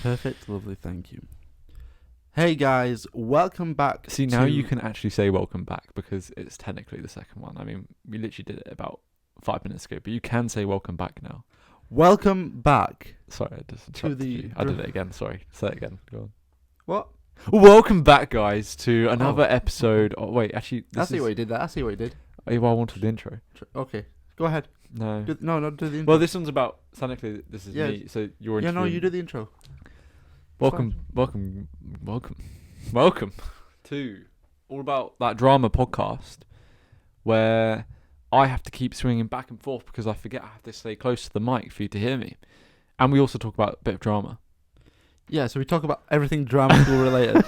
Perfect, lovely, thank you. Hey guys, welcome back. See, now you can actually say welcome back because it's technically the second one. I mean, we literally did it about 5 minutes ago, but you can say welcome back now. Welcome back. Sorry, I just To interrupted the you. I did it again. Sorry. Say it again. Go on. What? Welcome back, guys, to another episode. Oh, wait, actually, I see what you did there. I see what you did. Oh, well, I wanted the intro. Okay, go ahead. No. Do the intro. Well, this one's about, technically, this is Yeah. me, so you're Yeah, no, interviewing- you do the intro. Welcome to All About That Drama podcast, where I have to keep swinging back and forth because I forget I have to stay close to the mic for you to hear me. And we also talk about a bit of drama. Yeah, so we talk about everything drama school related.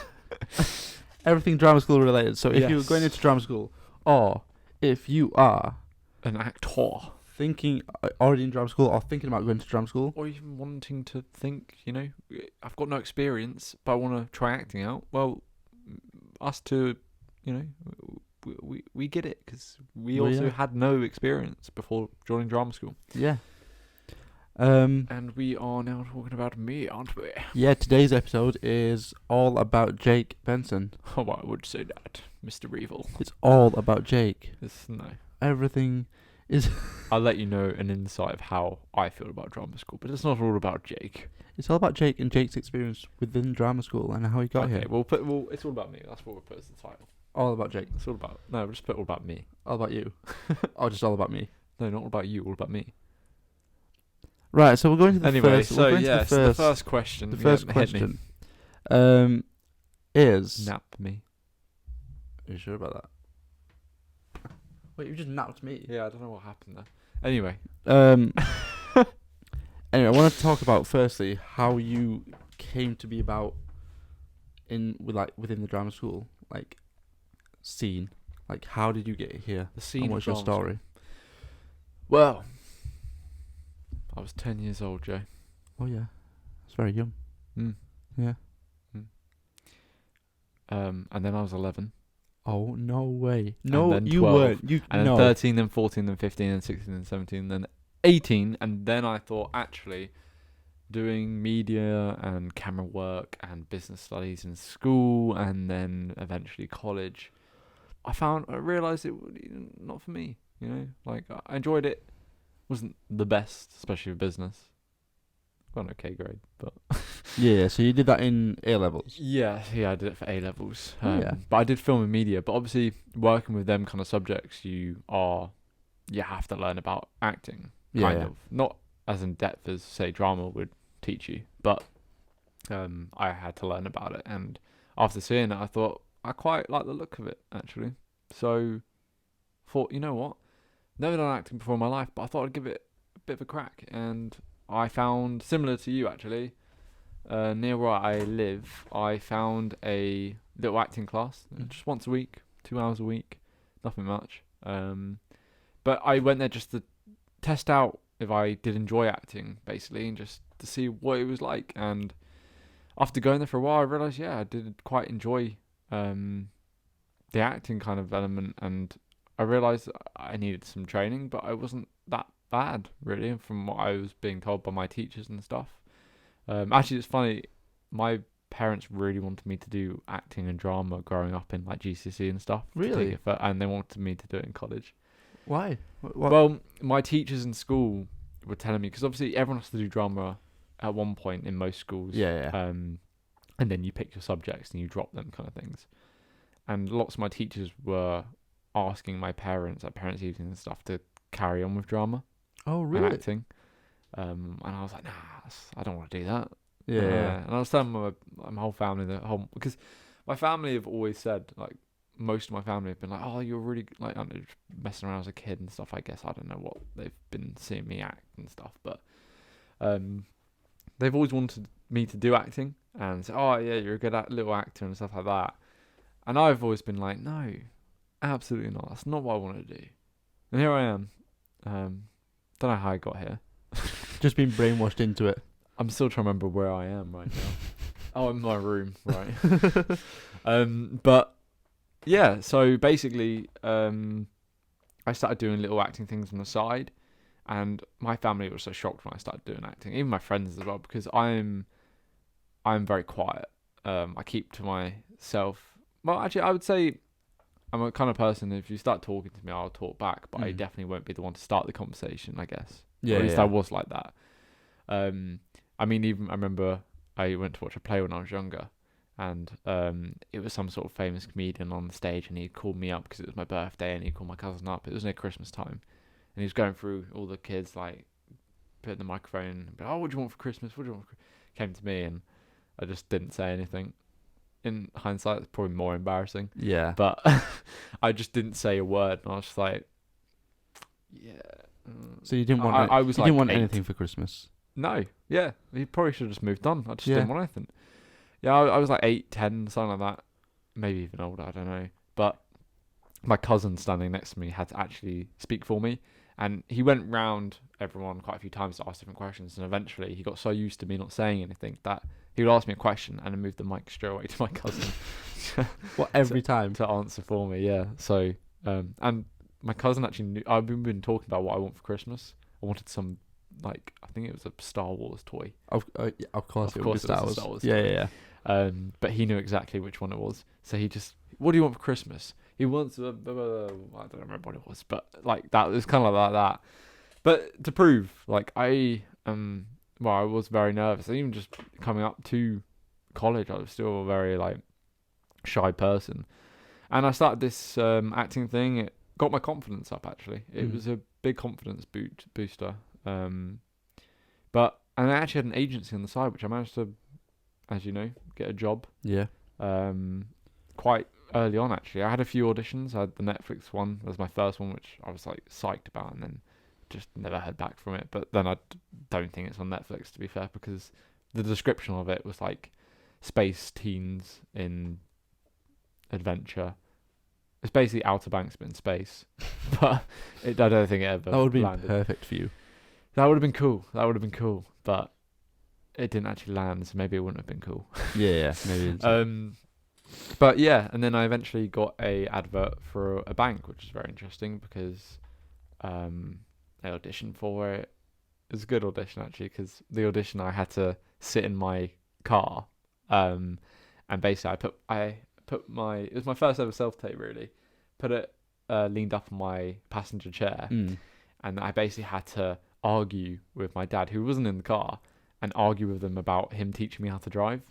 Everything drama school related. So if you're going into drama school, or if you are An actor. thinking already in drama school or thinking about going to drama school, Or even wanting to think, I've got no experience, but I want to try acting out. Well, us two, we get it because we also had no experience before joining drama school. yeah. And we are now talking about me, aren't we? Yeah, today's episode is all about Jake Benson. Oh, I would say that, Mr. Reavill. It's all about Jake. No. Everything is... I'll let you know an insight of how I feel about drama school, but it's not all about Jake. It's all about Jake and Jake's experience within drama school and how he got here. Okay, it's all about me. That's what we'll put as the title. All about Jake. It's all about... No, we'll just put all about me. All about you. Or just all about me. No, not all about you, all about me. Right, so we're going to the Anyway, first... the first question. The first question is... Nap me. Are you sure about that? Wait, you just napped me. Yeah, I don't know what happened there. Anyway. Anyway, I want to talk about, firstly, how you came to be about within the drama school, scene. Like, how did you get here? The scene And of what's your drama story? school. Well, I was 10 years old, Joe. Oh, yeah. It's very young. Yeah. And then I was 11. Oh, no way. And No, then you 12, weren't. And then 13, then 14, then 15, then 16, then 17, then 18. And then I thought, actually, doing media and camera work and business studies in school and then eventually college, I realised it was not for me, I enjoyed it. Wasn't the best, especially for business. Got an okay grade, but... Yeah, so you did that in A-levels? Yeah, I did it for A-levels. Yeah. But I did film and media. But obviously, working with them kind of subjects, you have to learn about acting, kind of. Not as in depth as, say, drama would teach you, but I had to learn about it. And after seeing it, I thought, I quite like the look of it, actually. So, thought, you know what? Never done acting before in my life, but I thought I'd give it a bit of a crack. And I found, similar to you, actually, near where I live, I found a little acting class, just once a week, 2 hours a week, nothing much. But I went there just to test out if I did enjoy acting, basically, and just to see what it was like. And after going there for a while, I realised, I did quite enjoy the acting kind of element, and I realised I needed some training, but I wasn't that bad, really, from what I was being told by my teachers and stuff. Actually, it's funny, my parents really wanted me to do acting and drama growing up in GCSE and stuff. Really? And they wanted me to do it in college. Why? What? Well, my teachers in school were telling me, because obviously everyone has to do drama at one point in most schools. Yeah. And then you pick your subjects and you drop them kind of things. And lots of my teachers were asking my parents at parents' evenings and stuff to carry on with drama. Oh, really? And acting. And I was like, nah, I don't want to do that. Yeah. And I was telling my whole family, because my family have always said, most of my family have been like, oh, you're really, I don't know, just messing around as a kid and stuff, I guess. I don't know what they've been seeing me act and stuff, but they've always wanted me to do acting and say, oh, yeah, you're a good little actor and stuff like that. And I've always been like, no, absolutely not. That's not what I want to do. And here I am. Don't know how I got here. Just been brainwashed into it. I'm still trying to remember where I am right now. Oh, in my room, right. But yeah, so basically, I started doing little acting things on the side, and my family was so shocked when I started doing acting, even my friends as well, because I'm I'm very quiet. I keep to myself. Well, actually, I would say I'm a kind of person, if you start talking to me, I'll talk back, but I definitely won't be the one to start the conversation, I guess. Yeah, or at least yeah. I was like that. I mean, even I remember I went to watch a play when I was younger, and it was some sort of famous comedian on the stage, and he called me up because it was my birthday, and he called my cousin up. It was near Christmas time, and he was going through all the kids, like, putting the microphone, and oh, what do you want for Christmas? What do you want for Came to me, and I just didn't say anything. In hindsight, it's probably more embarrassing. Yeah. But I just didn't say a word, and I was just like, yeah. So you didn't want I was you like didn't want 8. anything for Christmas? No, yeah. He probably should have just moved on. I just didn't want anything. Yeah, I was like 8, 10, something like that. Maybe even older, I don't know. But my cousin standing next to me had to actually speak for me. And he went round everyone quite a few times to ask different questions. And eventually he got so used to me not saying anything that he would ask me a question and then move the mic straight away to my cousin. What, every time? To answer for me, yeah. So, and my cousin actually knew, I've been talking about what I want for Christmas. I wanted some, like, I think it was a Star Wars toy. Of course it was Star Wars. Yeah. But he knew exactly which one it was. So he just, what do you want for Christmas? He wants I don't remember what it was, but like that, it was kind of like that. But to prove, like, I was very nervous. And even just coming up to college, I was still a very, like, shy person. And I started this acting thing. It got my confidence up, actually. It was a big confidence booster. And I actually had an agency on the side, which I managed to, as you know, get a job. Yeah. Quite early on, actually. I had a few auditions. I had the Netflix one. That was my first one, which I was, like, psyched about, and then just never heard back from it. But then I don't think it's on Netflix, to be fair, because the description of it was like space teens in adventure. It's basically Outer Banks but in space. But I don't think it ever That would be landed. perfect for you. That would have been cool. But it didn't actually land, so maybe it wouldn't have been cool. Yeah, maybe. But yeah, and then I eventually got a advert for a bank, which is very interesting because I auditioned for it. It was a good audition, actually, because the audition, I had to sit in my car, and basically I put my, it was my first ever self-tape, really, put it leaned up on my passenger chair, and I basically had to argue with my dad, who wasn't in the car, and argue with them about him teaching me how to drive.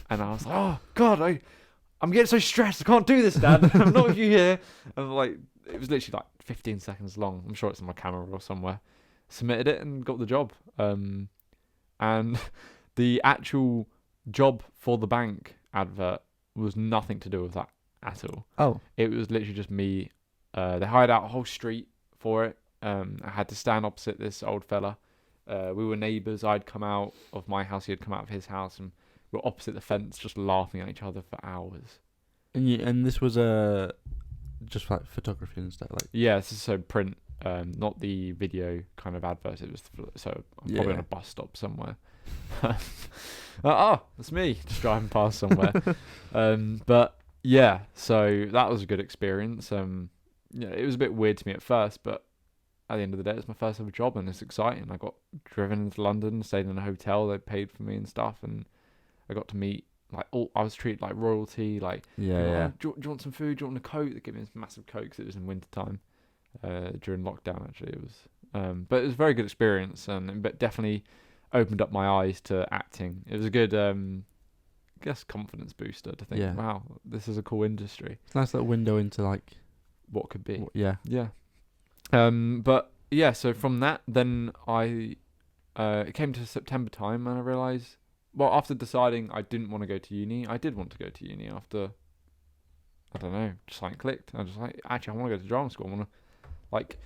And I was like, oh God, I'm getting so stressed, I can't do this, Dad. I'm not with you here. And like, it was literally like 15 seconds long. I'm sure it's on my camera or somewhere. Submitted it and got the job. And the actual job for the bank advert was nothing to do with that at all. Oh. It was literally just me. They hired out a whole street for it. I had to stand opposite this old fella. We were neighbours. I'd come out of my house, he had come out of his house, and we were opposite the fence, just laughing at each other for hours. And this was just like photography and stuff, like. Yeah, this is so print, not the video kind of advert. It was so I'm probably on a bus stop somewhere. That's me just driving past somewhere. But yeah, so that was a good experience. It was a bit weird to me at first, but at the end of the day, it's my first ever job, and it's exciting. I got driven into London, stayed in a hotel, they paid for me and stuff, and I got to meet, like, I was treated like royalty. Like, do you want some food? Do you want a Coke? They gave me this massive Coke because it was in winter time, during lockdown. Actually, it was, but it was a very good experience, but definitely opened up my eyes to acting. It was a good, confidence booster to think, wow, this is a cool industry. It's a nice little window into, like, what could be. Yeah. But yeah, so from that, then it came to September time, and I realised, well, after deciding I didn't want to go to uni, I did want to go to uni after, I don't know, just like clicked. I was just like, actually, I want to go to drama school. I want to, like,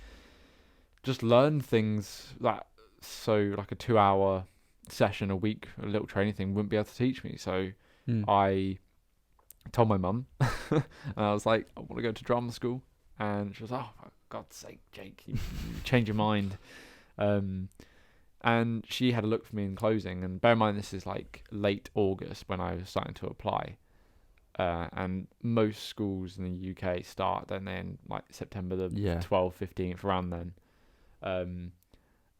just learn things that, so like a 2-hour session a week, a little training thing, wouldn't be able to teach me. So I told my mum, and I was like, I want to go to drama school. And she was, oh, for God's sake, Jake, you change your mind. And she had a look for me in closing. And bear in mind, this is like late August when I was starting to apply. And most schools in the UK start then in like September the 12th, 15th, around then.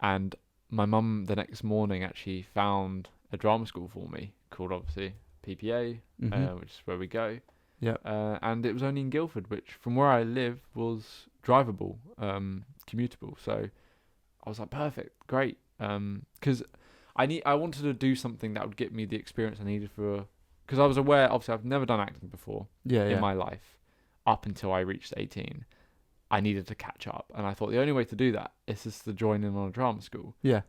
And my mum the next morning actually found a drama school for me called obviously PPA, which is where we go. Yeah. And it was only in Guildford, which from where I live was drivable, commutable. So I was like, perfect, great. Because I wanted to do something that would get me the experience I needed because I was aware, obviously I've never done acting before in my life up until I reached 18. I needed to catch up, and I thought the only way to do that is just to join in on a drama school. Yeah.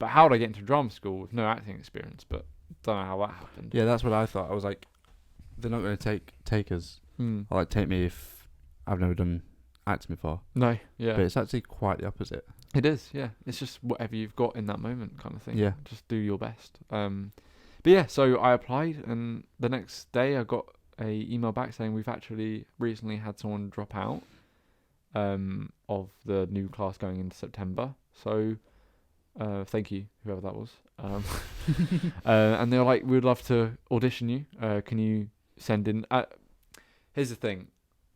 But how would I get into drama school with no acting experience? But don't know how that happened. Yeah, that's what I thought. I was like, they're not going to take us, or like take me if I've never done acting before. No, yeah. But it's actually quite the opposite. It is, yeah. It's just whatever you've got in that moment kind of thing. Yeah. Just do your best. But yeah, so I applied, and the next day I got a email back saying we've actually recently had someone drop out of the new class going into September. So thank you, whoever that was. And they were like, we'd love to audition you. Can you send in... here's the thing.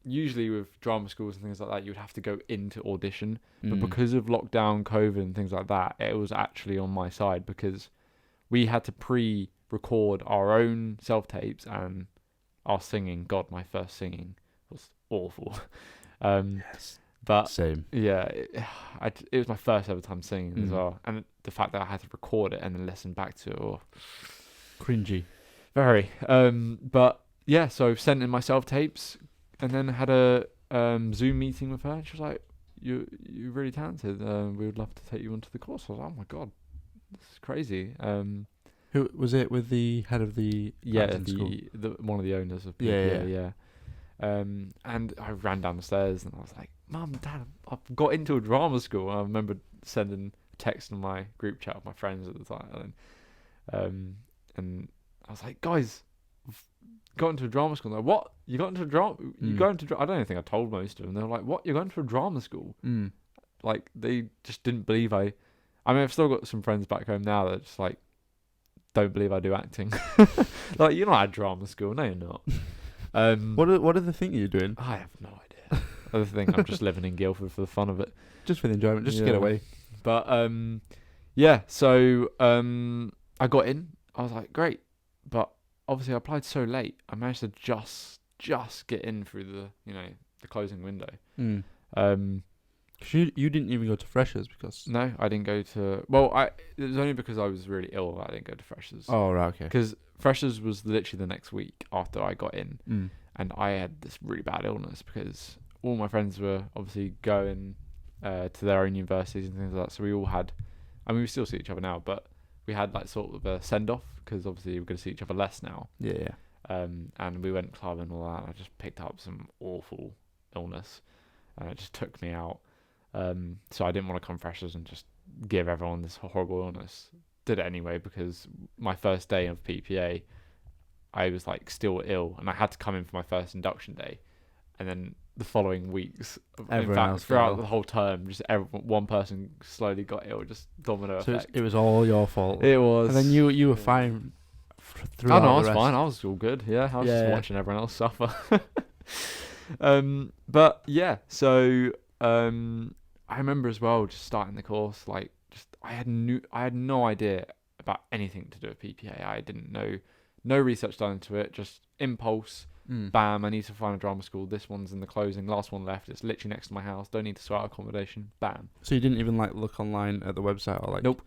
Usually with drama schools and things like that, you would have to go into audition. But because of lockdown, COVID and things like that, it was actually on my side because we had to pre-record our own self-tapes and our singing. God, my first singing was awful. Yes. But same. Yeah, it was my first ever time singing as well. And the fact that I had to record it and then listen back to it, Cringy. Very. But yeah, so sent in my self-tapes and then had a Zoom meeting with her. And she was like, you're really talented. We would love to take you onto the course. I was like, oh my God, this is crazy. Who was it with the head of the school? One of the owners of PPA, yeah. And I ran down the stairs and I was like, Mum, Dad, I've got into a drama school. And I remember sending a text in my group chat with my friends at the time. And I was like, guys, I've got into a drama school. They're like, what? You got into a drama? You got into I don't even think I told most of them. They were like, what? You're going to a drama school? Like, they just didn't believe I mean, I've still got some friends back home now that just like, don't believe I do acting. Like, you're not at drama school. No, you're not. What do they think you're doing? I have no idea. I think I'm just living in Guildford for the fun of it. Just for the enjoyment, just to get away. But yeah, so I got in. I was like, great. But obviously I applied so late. I managed to just get in through the closing window. Cause you didn't even go to freshers because... No, I didn't go to... Well, it was only because I was really ill that I didn't go to freshers. Oh, right, okay. Because freshers was literally the next week after I got in. And I had this really bad illness because all my friends were obviously going to their own universities and things like that. So we all had... I mean, we still see each other now, but we had like sort of a send-off because obviously we're going to see each other less now. Yeah. And we went clubbing and all that. And I just picked up some awful illness. And it just took me out. So I didn't want to come freshers and just give everyone this horrible illness. Did it anyway because my first day of PPA, I was like still ill and I had to come in for my first induction day. And then the following weeks, throughout the whole term, just one person slowly got ill, just domino effect. It was all your fault. It was. And then you were fine throughout. Oh no, I was fine. I was all good. Yeah, I was just watching everyone else suffer. But yeah, so I remember as well just starting the course, like I had no idea about anything to do with PPA. I didn't know, no research done into it, just impulse. Bam, I need to find a drama school. This one's in the closing, last one left. It's literally next to my house. Don't need to sort out accommodation. Bam. So you didn't even like look online at the website or like nope,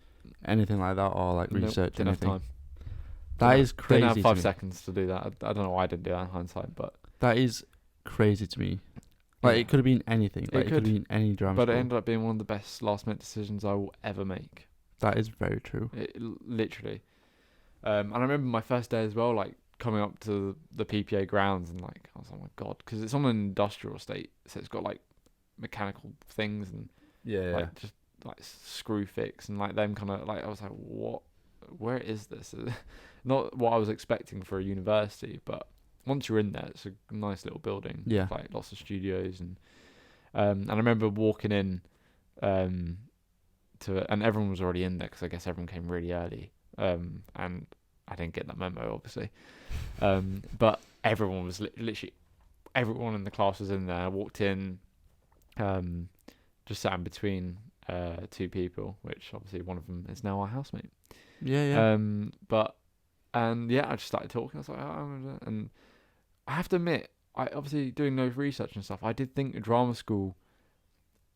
anything like that or like research didn't anything? have time. That is crazy. Didn't have 5 seconds to do that. I don't know why I didn't do that in hindsight, but that is crazy to me. Like it could have been anything. Like it could have been any drama. But school. it ended up being one of the best last minute decisions I will ever make. That is very true. Literally. And I remember my first day as well, like coming up to the PPA grounds and like I was like, oh my God, because it's on an industrial estate, so it's got like mechanical things and like just like screw fix and like them kind of like I was like, what? Where is this? Not what I was expecting for a university, but once you're in there, it's a nice little building. Yeah, with, like lots of studios and I remember walking in to it, and everyone was already in there because I guess everyone came really early. And I didn't get that memo, obviously. But everyone was literally everyone in the class was in there. I walked in, just sat in between 2 people, which obviously one of them is now our housemate. Yeah. And I just started talking. I was like, and I have to admit, I obviously doing no research and stuff. I did think drama school.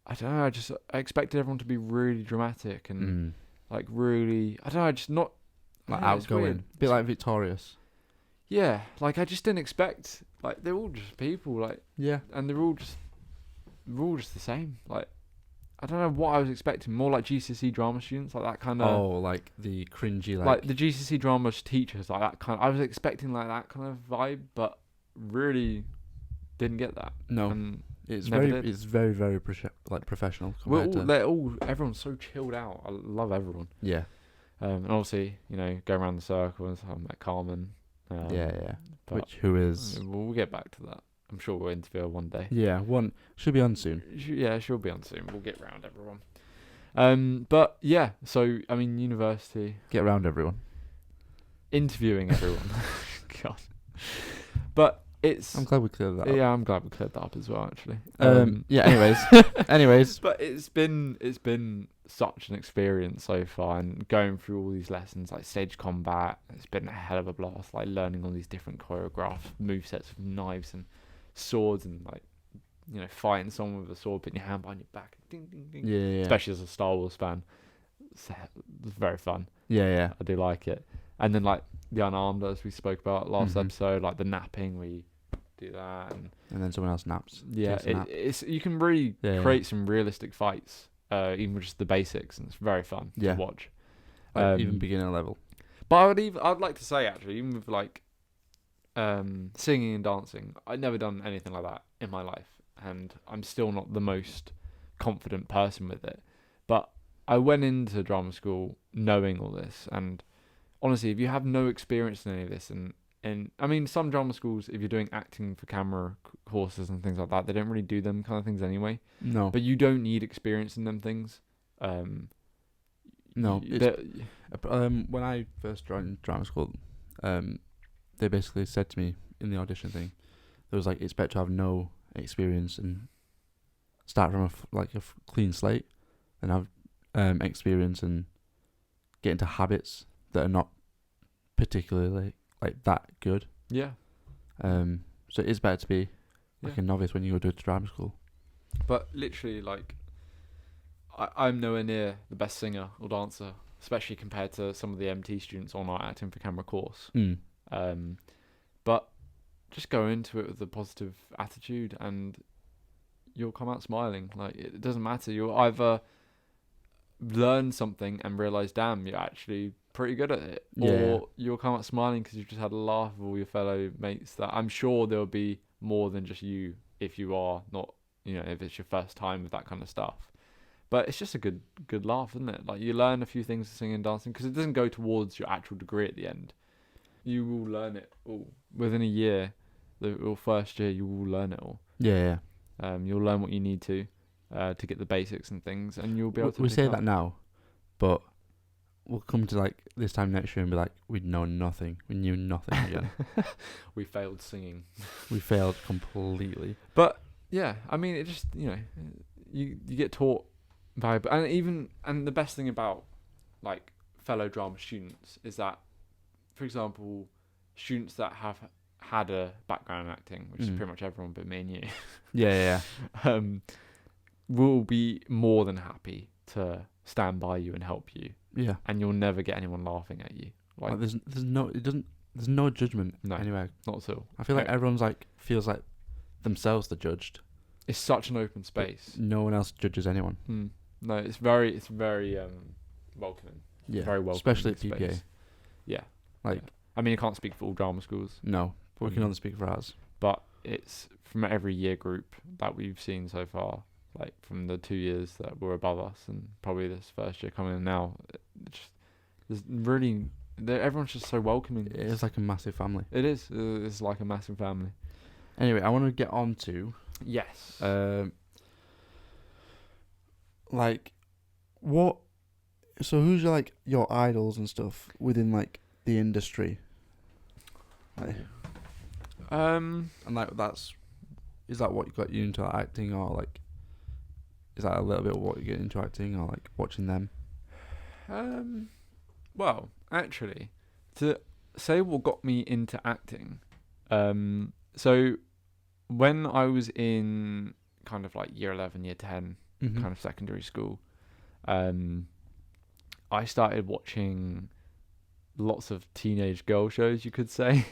I don't know. I expected everyone to be really dramatic and like really. I don't know. Just not like it's outgoing, weird. bit like Victorious. Yeah, like I just didn't expect. Like they're all just people. Like and they're all just the same. Like I don't know what I was expecting. More like GCSE drama students, like that kind of. Oh, like the cringy, like the GCSE drama teachers, like that kind. I was expecting like that kind of vibe, but really didn't get that. No, and it's never very, did. it's very, very professional. Everyone's so chilled out. I love everyone. Yeah. And obviously, go around the circle and I met Carmen. Who is? We'll get back to that. I'm sure we'll interview her one day. Yeah, should be on soon. She'll be on soon. We'll get round everyone. But yeah, so I mean, university. Get around everyone. Interviewing everyone. God. But I'm glad we cleared that up. Yeah, I'm glad we cleared that up as well, actually. Anyways. But it's been such an experience so far, and going through all these lessons like stage combat, it's been a hell of a blast. Like learning all these different choreographed movesets with knives and swords, and like fighting someone with a sword, putting your hand behind your back, ding ding ding. Yeah. Especially as a Star Wars fan, it's very fun. Yeah. I do like it. And then like the unarmed, as we spoke about last episode, like the napping, we do that, and then someone else naps. Yeah, it's you can really create some realistic fights, even with just the basics, and it's very fun to watch. Even beginner level. But I'd like to say actually, even with like singing and dancing, I'd never done anything like that in my life, and I'm still not the most confident person with it. But I went into drama school knowing all this, and honestly, if you have no experience in any of this, and I mean, some drama schools, if you're doing acting for camera courses and things like that, they don't really do them kind of things anyway. No. But you don't need experience in them things. No. When I first joined drama school, they basically said to me in the audition thing, there was like, it's better to have no experience and start from a clean slate and have experience and get into habits that are not particularly like that good. Yeah. So it is better to be like a novice when you go to drama school. But literally, like, I'm nowhere near the best singer or dancer, especially compared to some of the MT students on our acting for camera course. But just go into it with a positive attitude, and you'll come out smiling. Like, it doesn't matter. You'll either learn something and realize, damn, you're actually pretty good at it, or you'll come out smiling because you've just had a laugh with all your fellow mates. That I'm sure there'll be more than just you if you are not, if it's your first time with that kind of stuff. But it's just a good laugh, isn't it? Like, you learn a few things singing and dancing, because it doesn't go towards your actual degree at the end. You will learn it all within a year. Or first year, you will learn it all. Yeah. You'll learn what you need to get the basics and things, and you'll be able to. We say that now, but we'll come to like this time next year and be like, we know nothing. We knew nothing again. We failed singing. We failed completely. But yeah, I mean, it just you get taught valuable, and the best thing about like fellow drama students is that, for example, students that have had a background in acting, which is pretty much everyone but me and you. Yeah. Will be more than happy to stand by you and help you. Yeah. And you'll never get anyone laughing at you. Like there's no judgment anywhere. Not at all. I feel like everyone's like feels like themselves the judged. It's such an open space. But no one else judges anyone. No, it's very welcoming. Yeah. Very welcoming. Especially at space. PPA. Yeah. Like I mean, I can't speak for all drama schools. No, but we can only speak for ours. But it's from every year group that we've seen so far, like from the 2 years that were above us, and probably this first year coming in now. Everyone's just so welcoming. It is like a massive family. It is. It's like a massive family. Anyway, I want to get on to yes. Like, what? So who's your idols and stuff within like the industry? Like, and like is that what got you into acting, or like is that a little bit of what you get into acting, or like watching them? Well, actually, to say what got me into acting, so when I was in kind of like year 11, year 10, Mm-hmm. kind of secondary school, I started watching lots of teenage girl shows, you could say.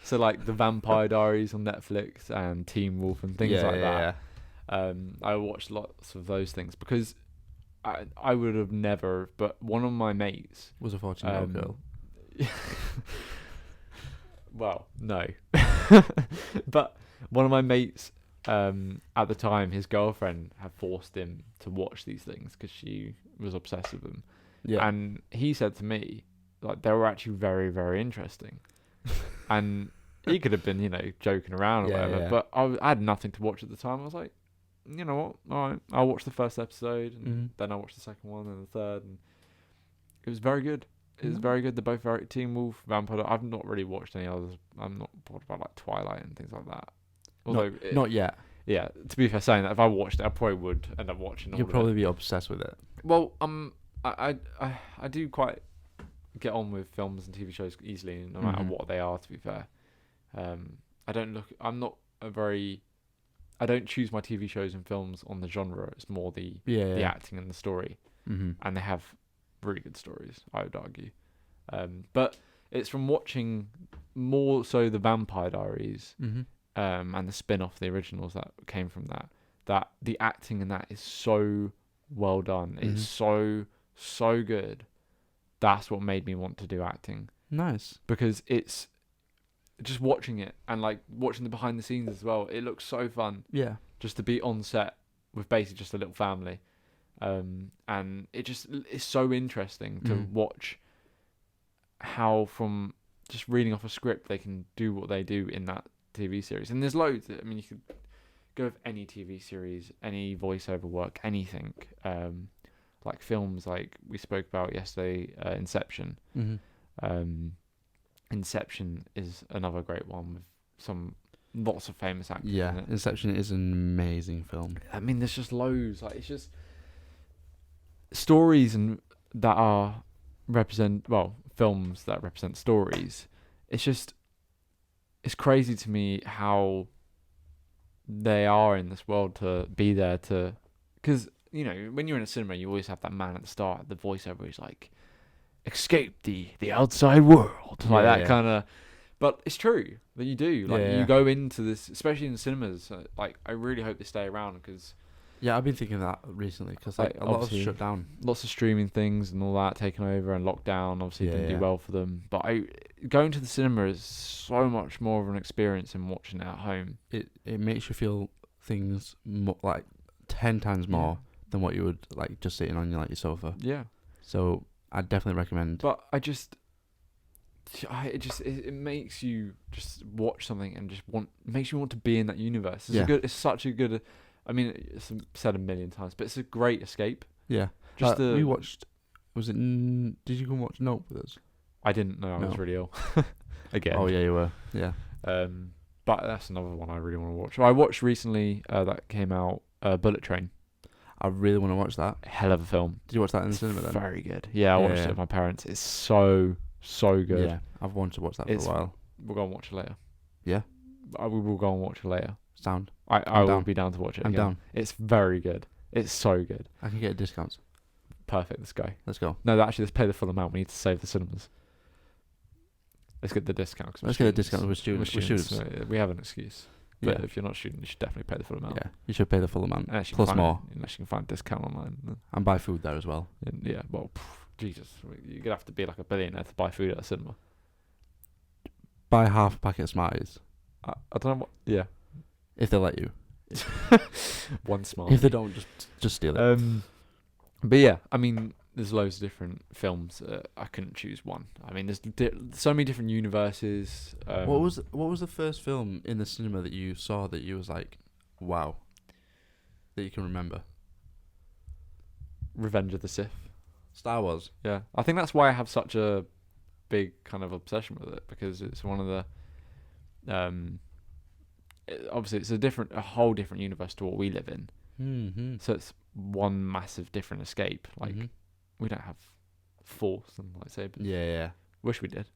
So like the Vampire Diaries on Netflix and Teen Wolf and things like that. I watched lots of those things because I would have never, but one of my mates Was a 14-year-old girl. Well, no. But one of my mates, at the time, his girlfriend had forced him to watch these things because she was obsessed with them. Yeah. And he said to me, like, they were actually very, very interesting. And he could have been, joking around or whatever. Yeah. But I had nothing to watch at the time. I was like, you know what? All right, I'll watch the first episode, and then I watched the second one and the third, and it was very good. It was very good. They're both very Teen Wolf, Vampire. I've not really watched any others. I'm not bored about like Twilight and things like that. Although not yet. Yeah, to be fair, saying that if I watched it, I probably would end up watching all You'd of probably it. be obsessed with it. Well, I do quite get on with films and TV shows easily, no matter what they are. To be fair, I don't choose my TV shows and films on the genre. It's more the acting and the story, and they have really good stories, I would argue. But it's from watching more so the Vampire Diaries, and the spin-off, the originals that came from that the acting in that is so well done. It's so good. That's what made me want to do acting. Nice. Because it's just watching it and like watching the behind the scenes as well. It looks so fun. Yeah. Just to be on set with basically just a little family. And it's so interesting to watch how from just reading off a script they can do what they do in that TV series. And there's loads. I mean, you could go with any TV series, any voiceover work, anything. Like films like we spoke about yesterday, Inception. Inception is another great one with lots of famous actors in it. Inception is an amazing film. I mean, there's just loads. Like, it's just stories that are films that represent stories. It's crazy to me how they are in this world to be there to, because when you're in a cinema, you always have that man at the start, the voiceover is like, escape the outside world, like that kind of. But it's true that you do. Like you go into this, especially in the cinemas. Like I really hope they stay around because. Yeah, I've been thinking that recently because like a lot of shut down. Lots of streaming things and all that taken over, and lockdown obviously didn't do well for them. But going to the cinema is so much more of an experience than watching it at home. It makes you feel things like 10 times more than what you would like just sitting on your sofa. Yeah. So I definitely recommend. But it makes you just watch something and makes you want to be in that universe. It's such a good. I mean, it's said a million times, but it's a great escape. Yeah. We watched. Was it? Did you go and watch Nope with us? I didn't know. I was really ill. Again. Oh yeah, you were. Yeah. But that's another one I really want to watch. I watched recently that came out, Bullet Train. I really want to watch that. Hell of a film. Did you watch that in the cinema then? Very good. Yeah, I watched it with my parents. It's so good. Yeah, I've wanted to watch that for a while. We'll go and watch it later. Yeah? We will go and watch it later. Sound. I will be down to watch it again. I'm down. It's very good. It's so good. I can get a discount. Perfect. Let's go. No, actually, let's pay the full amount. We need to save the cinemas. Let's get the discount. Let's get a discount with students. We have an excuse. But if you're not a student, you should definitely pay the full amount. Yeah, you should pay the full amount. Plus more. Unless you can find a discount online. And buy food there as well. Yeah, well, Jesus. You're going to have to be like a billionaire to buy food at a cinema. Buy half a packet of Smarties. I don't know what... Yeah. If they let you. One Smartie. If they don't, just steal it. But yeah, I mean, there's loads of different films. I couldn't choose one. I mean, there's so many different universes. What was the first film in the cinema that you saw that you was like, wow, that you can remember? Revenge of the Sith. Star Wars. Yeah, I think that's why I have such a big kind of obsession with it, because it's one of the obviously it's a whole different universe to what we live in. So it's one massive different escape. Like we don't have Force and lightsabers. Yeah. Wish we did.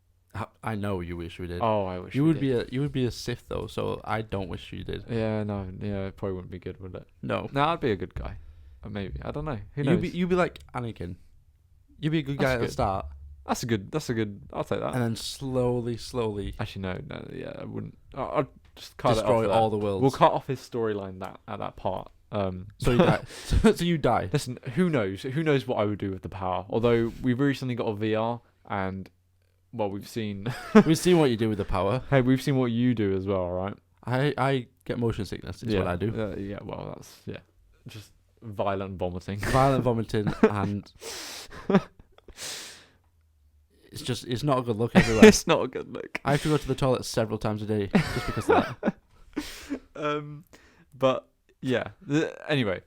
I know you wish we did. Oh, I wish you we would did. you would be a Sith though, so I don't wish you did. Yeah, no, yeah, it probably wouldn't be good, would it? No. No, I'd be a good guy. Or maybe. I don't know. Who knows? You'd be like Anakin. You'd be a good guy at the start. That's a good. I'll take that. And then slowly. Actually, no, yeah, I wouldn't. I'll just cut destroy it off all the worlds. We'll cut off his storyline at that part. So you die. So you die. Listen, who knows? Who knows what I would do with the power? Although we've recently got a VR, and we've seen We've seen what you do with the power. Hey, we've seen what you do as well, right? I get motion sickness. Is what I do. Yeah. Well, that's just violent vomiting. Violent vomiting and. It's not a good look everywhere. It's not a good look. I have to go to the toilet several times a day just because of that. But yeah. Anyway,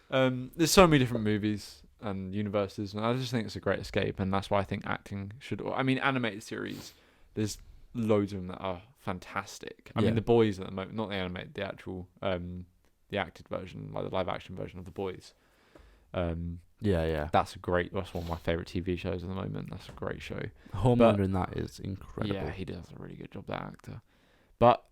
there's so many different movies and universes, and I just think it's a great escape, and that's why I think acting should. I mean, animated series. There's loads of them that are fantastic. I mean, The Boys at the moment, not the animated, the actual, the acted version, like the live action version of The Boys. Yeah. That's one of my favourite TV shows at the moment. That's a great show. Homelander in that is incredible. Yeah, he does a really good job, that actor. But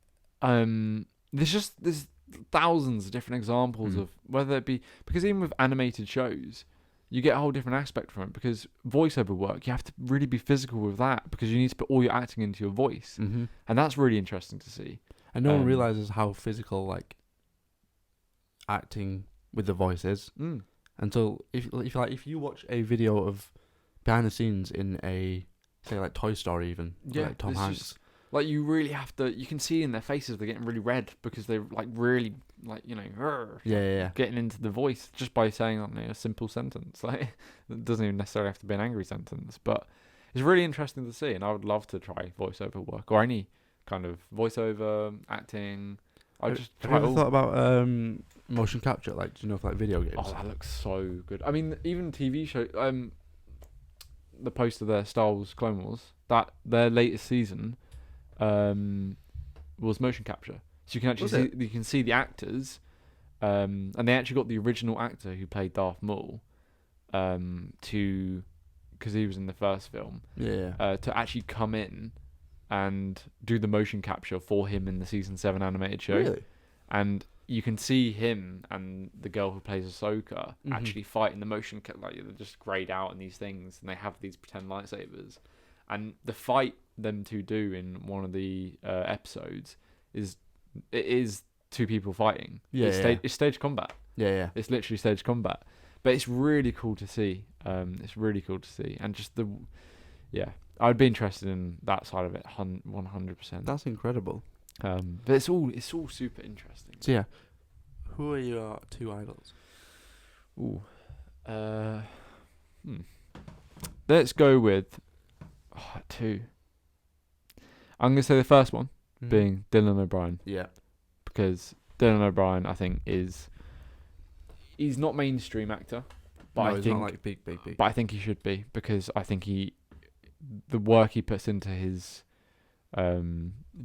there's thousands of different examples of whether it be, because even with animated shows, you get a whole different aspect from it, because voiceover work, you have to really be physical with that, because you need to put all your acting into your voice. Mm-hmm. And that's really interesting to see. And no one realizes how physical acting with the voice is. Until if you watch a video of behind the scenes in a, say, like Toy Story, even like Tom Hanks, you really have to. You can see in their faces they're getting really red because they're really getting into the voice just by saying a simple sentence. Like, it doesn't even necessarily have to be an angry sentence, but it's really interesting to see. And I would love to try voiceover work or any kind of voiceover acting. Have you ever thought about motion capture, do you know, for video games? Oh, that looks so good. I mean, even TV show, the poster there, Star Wars Clone Wars, that their latest season was motion capture. So you can actually see the actors, and they actually got the original actor who played Darth Maul, because he was in the first film, to actually come in and do the motion capture for him in the season 7 animated show. Really? And you can see him and the girl who plays Ahsoka actually fight in the motion they're just grayed out in these things, and they have these pretend lightsabers. And the fight them two do in one of the episodes is two people fighting. It's stage combat. Yeah. It's literally stage combat. But it's really cool to see. And just I'd be interested in that side of it 100%. That's incredible. But it's all super interesting. So who are your two idols? Let's go with two. I'm gonna say the first one being Dylan O'Brien. Yeah. Because Dylan O'Brien, I think, he's not mainstream actor, but he's not big. But I think he should be, because I think the work he puts into his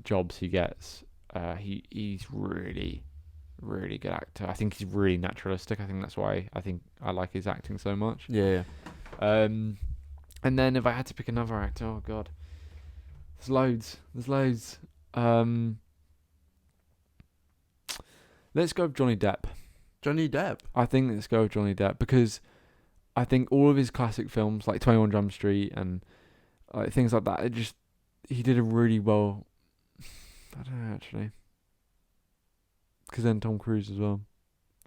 jobs he gets, he's really, really good actor. I think he's really naturalistic. I think that's why I like his acting so much. Yeah. And then if I had to pick another actor, oh god, there's loads. Let's go with Johnny Depp. Johnny Depp. I think let's go with Johnny Depp, because I think all of his classic films, like 21 Jump Street and things like that, he did a really well. I don't know, actually. Because then Tom Cruise as well.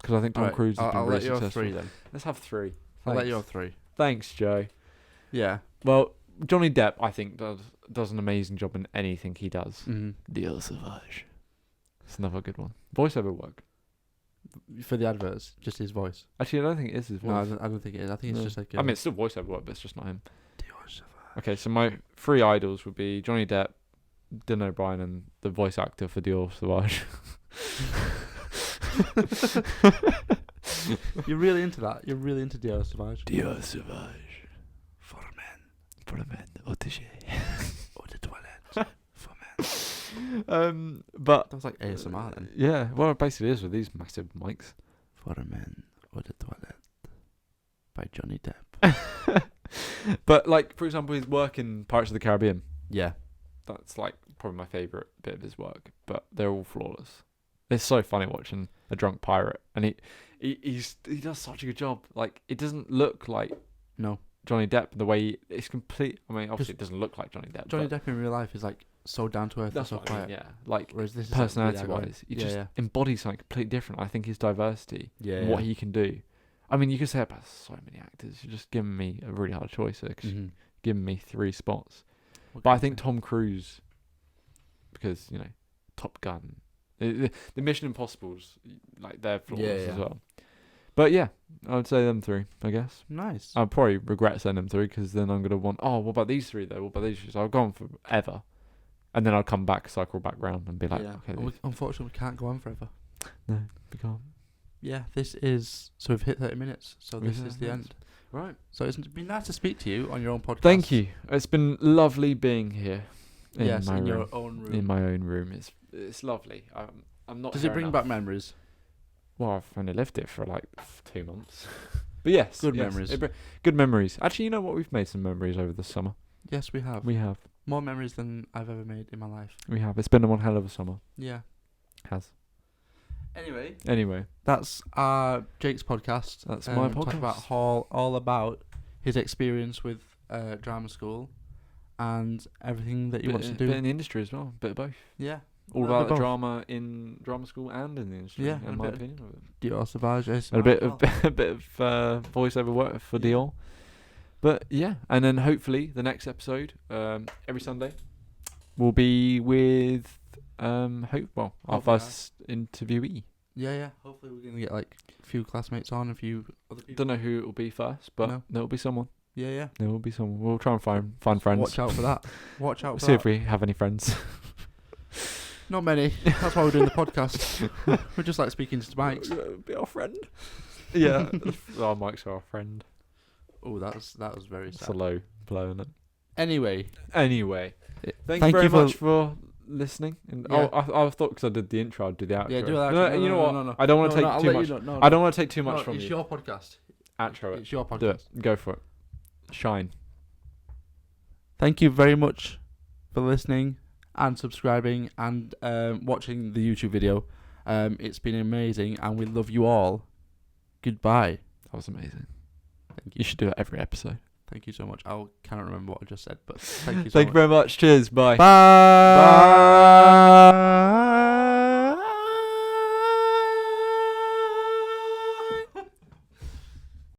Because I think Tom Cruise has been really successful. I'll let you have 3 then. Let's have 3. Thanks. I'll let you have 3. Thanks, Joe. Yeah. Well, Johnny Depp, I think, does an amazing job in anything he does. Dieu Sauvage. It's another good one. Voiceover work. For the adverts, just his voice. Actually, I don't think it is his voice. No, I don't think it is. I think it's just I mean, it's still voiceover work, but it's just not him. Dieu Sauvage. Okay, so my 3 idols would be Johnny Depp, Dylan O'Brien, and the voice actor for Dieu Sauvage. You're really into that. You're really into Dieu Sauvage. Dieu Sauvage. For men. Au déchet. Eau de toilette. For men. But that was like ASMR then. Yeah, well, it basically is with these massive mics. For men. Eau de toilette. By Johnny Depp. But like, for example, his work in Pirates of the Caribbean. Yeah. That's like probably my favourite bit of his work. But they're all flawless. It's so funny watching a drunk pirate, and he does such a good job. Like, it doesn't look like No. Johnny Depp the way it's complete. I mean, obviously it doesn't look like Johnny Depp. Johnny Depp in real life is like so down to earth and That's so what I mean, quiet. yeah. Like, Whereas this is personality like, wise, he just embodies something completely different. I think his diversity, and what he can do. I mean, you could say about so many actors. You're just giving me a really hard choice here, 'cause you're giving me 3 spots. But I think Tom Cruise, because, you know, Top Gun, the Mission Impossibles, like, they're flawless as well. But yeah, I would say them 3, I guess. Nice. I'll probably regret saying them 3, because then I'm going to want, what about these 3 though? What about these 3? So I'll go on forever. And then I'll come back, cycle back round and be like, okay. Unfortunately, we can't go on forever. No, we can't. Yeah, so we've hit 30 minutes, so this is the end. Right. So it's been nice to speak to you on your own podcast. Thank you. It's been lovely being here. In your own room. In my own room. It's lovely. I'm not. Does it bring back memories? Well, I've only lived it for like 2 months. But yes. Good memories. Good memories. Actually, you know what? We've made some memories over the summer. Yes, we have. We have. More memories than I've ever made in my life. We have. It's been one hell of a summer. Yeah. It has. Anyway, that's Jake's podcast. That's my podcast. Talk about all about his experience with drama school and everything that he wants to do. Bit in the industry as well. Bit of both. Yeah. All about the drama in drama school and in the industry. Yeah, in my opinion. Dior Sauvage. And a bit of voiceover work for Dior. But yeah, and then hopefully the next episode, every Sunday, will be with our first interviewee. Yeah. Hopefully we're gonna get like a few classmates on, a few other people. Don't know who it will be first, but there will be someone. Yeah. There will be someone. We'll try and find friends. Watch out for that. See if we have any friends. Not many. That's why we're doing the podcast. We're just like speaking to mics. Be our friend. Yeah. Our mics are our friend. Oh, that was very sad. It's a low blow, isn't it? Anyway. Thank you very much for listening. And I thought, because I did the intro, I'd do the outro. Yeah, do the outro. No, you know what? No. I don't want to take too much. I don't want to take too much from you. It's your podcast. Outro it. It's your podcast. Do it. Go for it. Shine. Thank you very much for listening and subscribing and watching the YouTube video. It's been amazing, and we love you all. Goodbye. That was amazing. Thank you. You should do it every episode. Thank you so much. I cannot remember what I just said, but thank you so much. Thank you very much. Cheers. Bye. Bye.